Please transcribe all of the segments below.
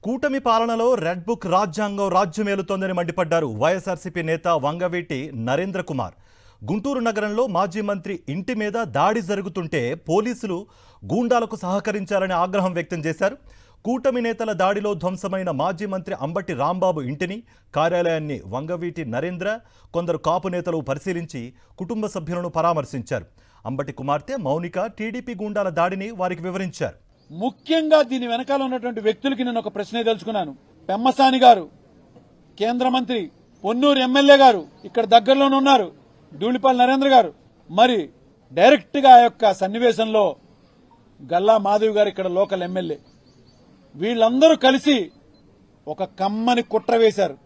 కూటమి పాలనలో red book రాజ్యాంగం రాజ్యమేలుతోందని మండిపడ్డారు వైఎస్ఆర్సీపీ నేత వంగవీటి నరేంద్ర కుమార్. గుంటూరు నగరంలో మాజీ మంత్రి ఇంటి మీద దాడి జరుగుతుంటే పోలీసులు గూండాలకు సహకరించారని ఆగ్రహం వ్యక్తం చేశారు. కూటమి నేతల దాడిలో ధ్వంసమైన మాజీ మంత్రి అంబటి రాంబాబు ఇంటిని, కార్యాలయాన్ని వంగవీటి నరేంద్ర, కొందరు కాపు నేతలు పరిశీలించి కుటుంబ సభ్యులను పరామర్శించారు. అంబటి కుమార్తె మౌనిక టీడీపీ గూండాల దాడిని వారికి వివరించారు. ముఖ్యంగా దీని వెనకాల ఉన్నటువంటి వ్యక్తులకి నేను ఒక ప్రశ్న తెలుసుకున్నాను. పెమ్మసాని గారు, కేంద్ర మంత్రి, పొన్నూరు ఎమ్మెల్యే గారు ఇక్కడ దగ్గరలోనే ఉన్నారు, ధూళిపాల్ నరేంద్ర గారు, మరి డైరెక్ట్ గా ఆ యొక్క సన్నివేశంలో గల్లా మాధవ్ గారు ఇక్కడ లోకల్ ఎమ్మెల్యే, వీళ్ళందరూ కలిసి ఒక కమ్మని కుట్ర వేశారు.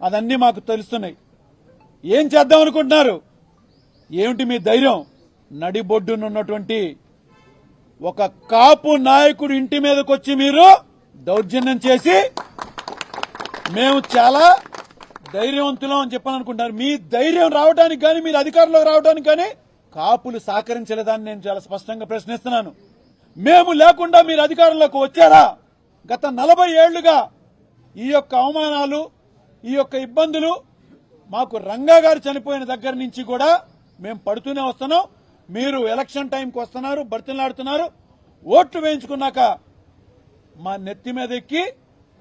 అదన్నీ మాకు తెలుస్తున్నాయి. ఏం చేద్దాం అనుకుంటున్నారు? ఏమిటి మీ ధైర్యం? నడిబొడ్డునున్నటువంటి ఒక కాపు నాయకుడు ఇంటి మీదకి వచ్చి మీరు దౌర్జన్యం చేసి మేము చాలా ధైర్యవంతులం అని చెప్పాలనుకుంటున్నారు. మీ ధైర్యం రావడానికి కానీ, మీరు అధికారంలోకి రావడానికి కానీ కాపులు సహకరించలేదని నేను చాలా స్పష్టంగా ప్రశ్నిస్తున్నాను. మేము లేకుండా మీరు అధికారంలోకి వచ్చారా? గత 40 ఏళ్లుగా ఈ యొక్క అవమానాలు, ఈ యొక్క ఇబ్బందులు మాకు రంగా గారు చనిపోయిన దగ్గర నుంచి కూడా మేము పడుతూనే వస్తున్నాం. మీరు ఎలక్షన్ టైంకి వస్తున్నారు, బర్తిలాడుతున్నారు. ఓట్లు వేయించుకున్నాక మా నెత్తి మీద ఎక్కి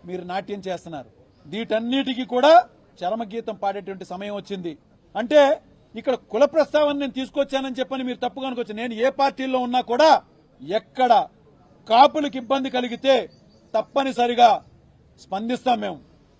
మీరు నాట్యం చేస్తున్నారు. వీటన్నిటికీ కూడా చరమగీతం పాడేటువంటి సమయం వచ్చింది. అంటే ఇక్కడ కుల ప్రస్తావన నేను తీసుకొచ్చానని చెప్పని మీరు తప్పుగా అనుకోవచ్చు. నేను ఏ పార్టీలో ఉన్నా కూడా ఎక్కడ కాపులకు ఇబ్బంది కలిగితే తప్పనిసరిగా స్పందిస్తాం మేము.